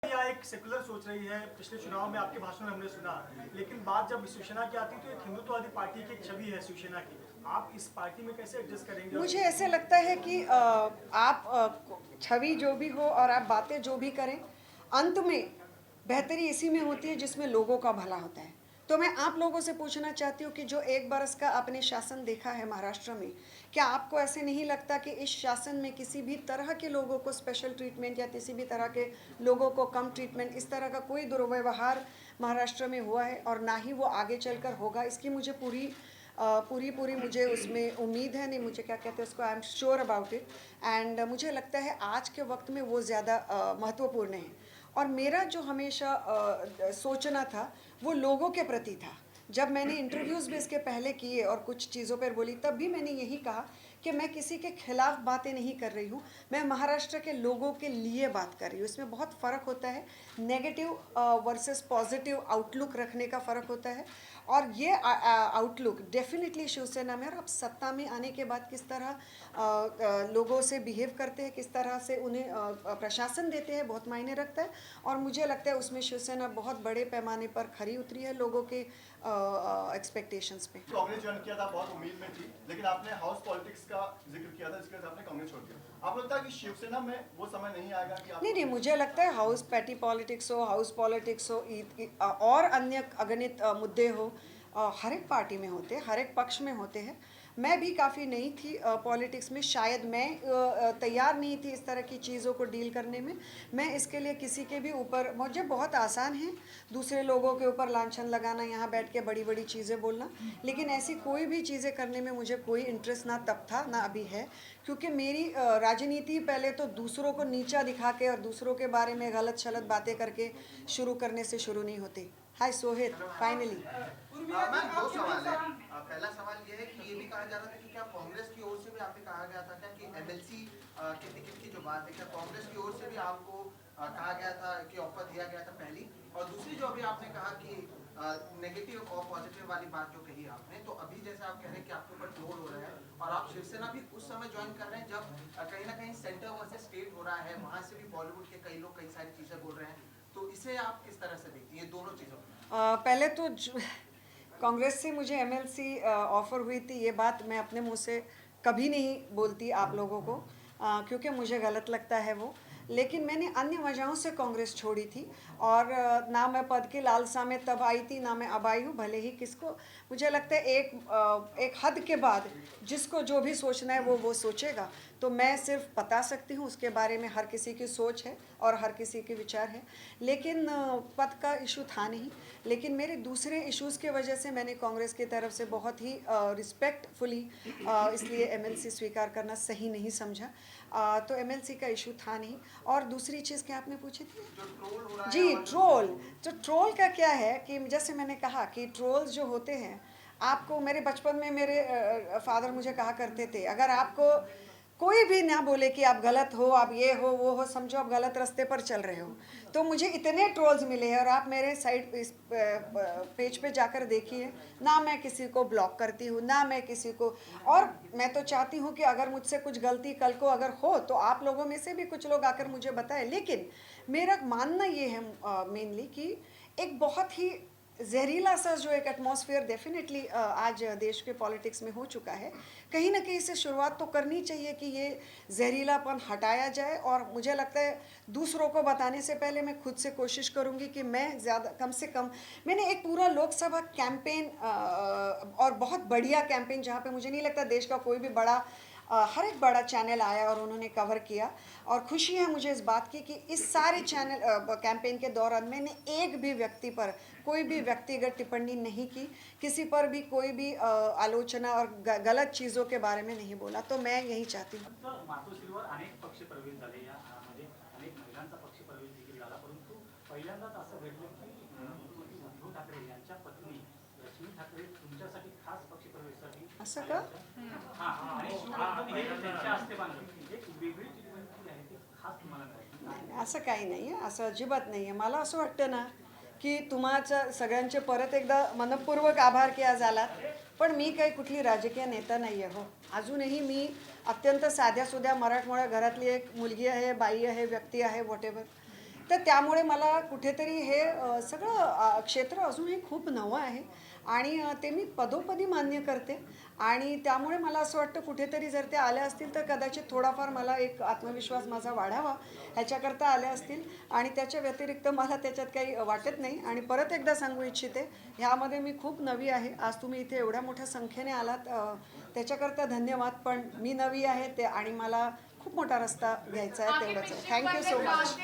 या एक सेकुलर सोच रही है, पिछले चुनाव में आपके भाषण में हमने सुना, लेकिन बात जब शिवसेना की आती है तो एक हिंदुत्ववादी पार्टी की एक छवि है शिवसेना की। आप इस पार्टी में कैसे एडजस्ट करेंगे? मुझे ऐसे लगता है कि आप छवि जो भी हो और आप बातें जो भी करें, अंत में बेहतरी इसी में होती है जिसमें लोगों का भला होता है। तो मैं आप लोगों से पूछना चाहती हूँ कि जो 1 बरस का आपने शासन देखा है महाराष्ट्र में, क्या आपको ऐसे नहीं लगता कि इस शासन में किसी भी तरह के लोगों को स्पेशल ट्रीटमेंट या किसी भी तरह के लोगों को कम ट्रीटमेंट, इस तरह का कोई दुर्व्यवहार महाराष्ट्र में हुआ है और ना ही वो आगे चलकर होगा? इसकी मुझे पूरी मुझे उसमें उम्मीद है, नहीं मुझे क्या कहते हैं उसको, I am sure about it. And मुझे लगता है आज के वक्त में वो ज़्यादा महत्वपूर्ण है। और मेरा जो हमेशा सोचना था वो लोगों के प्रति था। जब मैंने इंटरव्यूज़ भी इसके पहले किए और कुछ चीज़ों पर बोली, तब भी मैंने यही कहा कि मैं किसी के खिलाफ बातें नहीं कर रही हूँ, मैं महाराष्ट्र के लोगों के लिए बात कर रही हूँ। इसमें बहुत फ़र्क होता है, नेगेटिव वर्सेस पॉजिटिव आउटलुक रखने का फ़र्क होता है। और ये आउटलुक डेफिनेटली शिवसेना में, और अब सत्ता में आने के बाद किस तरह लोगों से बिहेव करते हैं, किस तरह से उन्हें प्रशासन देते हैं, बहुत मायने रखता है। और मुझे लगता है उसमें शिवसेना बहुत बड़े पैमाने पर खरी उतरी है लोगों के एक्सपेक्टेशंस पे। कांग्रेस ज्वाइन किया था, बहुत उम्मीद में थी, लेकिन आपने हाउस पॉलिटिक्स का जिक्र किया था, इसके बाद आपने कांग्रेस छोड़ दिया। आपको लगता है कि शिवसेना में वो समय नहीं आएगा कि आप... नहीं, मुझे लगता है हाउस पैटी पॉलिटिक्स हो, हाउस पॉलिटिक्स हो, और अन्य अगणित मुद्दे हो, हर एक पार्टी में होते हैं, हर एक पक्ष में होते हैं। मैं भी काफ़ी नई थी पॉलिटिक्स में, शायद मैं तैयार नहीं थी इस तरह की चीज़ों को डील करने में। मैं इसके लिए किसी के भी ऊपर, मुझे बहुत आसान है दूसरे लोगों के ऊपर लांछन लगाना, यहाँ बैठ के बड़ी बड़ी चीज़ें बोलना, लेकिन ऐसी कोई भी चीज़ें करने में मुझे कोई इंटरेस्ट ना तब था ना अभी है। क्योंकि मेरी राजनीति पहले तो दूसरों को नीचा दिखा के और दूसरों के बारे में गलत शलत बातें करके शुरू करने से शुरू नहीं होती। हाय सोहित, फाइनली मैम, दो सवाल है। पहला सवाल ये है कि ये भी कहा जा रहा था कि क्या कांग्रेस की ओर से भी आपसे कहा गया था क्या कि एमएलसी के टिकट की जो बात है, क्या कांग्रेस की ओर से भी आपको कहा गया था कि ऑफर दिया गया था पहली? और दूसरी जो अभी आपने कहा कि नेगेटिव और पॉजिटिव वाली बात जो कही आपने, तो अभी जैसे आप कह रहे हैं कि आपके ऊपर ट्रोल हो रहा है और आप शिवसेना भी उस समय ज्वाइन कर रहे हैं जब कहीं ना कहीं सेंटर वर्सेस स्टेट हो रहा है, वहां से भी बॉलीवुड के कई लोग कई सारी चीजें बोल रहे हैं, तो इसे आप किस तरह से देखती हैं दोनों चीजों? पहले तो कांग्रेस से मुझे एमएलसी ऑफ़र हुई थी, ये बात मैं अपने मुंह से कभी नहीं बोलती आप लोगों को, क्योंकि मुझे गलत लगता है वो। लेकिन मैंने अन्य वजहों से कांग्रेस छोड़ी थी, और ना मैं पद की लालसा में तब आई थी, ना मैं अब आई हूँ। भले ही किसको, मुझे लगता है एक हद के बाद जिसको जो भी सोचना है वो सोचेगा। तो मैं सिर्फ बता सकती हूँ, उसके बारे में हर किसी की सोच है और हर किसी के विचार है। लेकिन पद का इशू था नहीं, लेकिन मेरे दूसरे इश्यूज़ के वजह से मैंने कांग्रेस की तरफ से बहुत ही रिस्पेक्टफुली इसलिए एमएलसी स्वीकार करना सही नहीं समझा। तो एमएलसी का इशू था नहीं। और दूसरी चीज़ क्या आपने पूछी थी? जो ट्रोल हो रहा है जी, ट्रोल। तो ट्रोल का क्या है कि जैसे मैंने कहा कि ट्रोल्स जो होते हैं, आपको मेरे बचपन में मेरे फादर मुझे कहा करते थे, अगर आपको कोई भी ना बोले कि आप गलत हो, आप ये हो वो हो, समझो आप गलत रास्ते पर चल रहे हो। तो मुझे इतने ट्रोल्स मिले हैं, और आप मेरे साइड इस पेज पे जाकर देखिए, ना मैं किसी को ब्लॉक करती हूँ, ना मैं किसी को, और मैं तो चाहती हूँ कि अगर मुझसे कुछ गलती कल को अगर हो तो आप लोगों में से भी कुछ लोग आकर मुझे बताएं। लेकिन मेरा मानना ये है मेनली कि एक बहुत ही जहरीला सा जो एक एटमॉस्फेयर डेफिनेटली आज देश के पॉलिटिक्स में हो चुका है, कहीं ना कहीं से शुरुआत तो करनी चाहिए कि ये जहरीलापन हटाया जाए। और मुझे लगता है दूसरों को बताने से पहले मैं खुद से कोशिश करूंगी कि मैं ज़्यादा, कम से कम, मैंने एक पूरा लोकसभा कैंपेन और बहुत बढ़िया कैंपेन, जहाँ पे मुझे नहीं लगता देश का कोई भी बड़ा हर एक बड़ा चैनल आया और उन्होंने कवर किया। और खुशी है मुझे इस बात की कि इस सारे चैनल कैंपेन के दौरान मैंने एक भी व्यक्ति पर कोई भी व्यक्तिगत टिप्पणी नहीं की, किसी पर भी कोई भी आलोचना और गलत चीज़ों के बारे में नहीं बोला। तो मैं यही चाहती हूँ। मातोश्रीवर अनेक पक्ष प्रवेश झाले, यामध्ये अनेक महिलांचा पक्ष प्रवेश देखील झाला, परंतु पहिल्यांदाच असं घडलं की मुख्यमंत्री उद्धव ठाकरे यांच्या पत्नी रश्मी ठाकरे तुमच्यासाठी खास पक्ष प्रवेशासाठी असं का? आणि त्यांच्या हस्ते बांधलं एक वेगळी ट्रीटमेंट आहे ती खास तुम्हाला मिळाली. असं काही नाही आहे, असं अजिबात नाही आहे. मला असं वाटतं ना की तुम्हाचं सगळ्यांचे परत एकदा मनपूर्वक आभार की आज आलात. पण मी काही कुठली राजकीय नेता नाही आहे हो. अजूनही मी अत्यंत साध्यासुध्या मराठमोळ्या घरातली एक मुलगी आहे, बाई आहे, व्यक्ती आहे, व्हॉटेवर. तर त्यामुळे मला कुठेतरी हे सगळं क्षेत्र अजूनही खूप नवं आहे आणि ते मी पदोपदी मान्य करते आणि त्यामुळे मला असं वाटतं कुठेतरी जर ते आल्या असतील तर कदाचित थोडाफार मला एक आत्मविश्वास माझा वाढावा ह्याच्याकरता आल्या असतील आणि त्याच्या व्यतिरिक्त मला त्याच्यात काही वाटत नाही. आणि परत एकदा सांगू इच्छिते, ह्यामध्ये मी खूप नवी आहे. आज तुम्ही इथे एवढ्या मोठ्या संख्येने आलात त्याच्याकरता धन्यवाद. पण मी नवी आहे ते आणि मला खूप मोठा रस्ता घ्यायचा आहे, तेवढंच आहे. Thank you so much.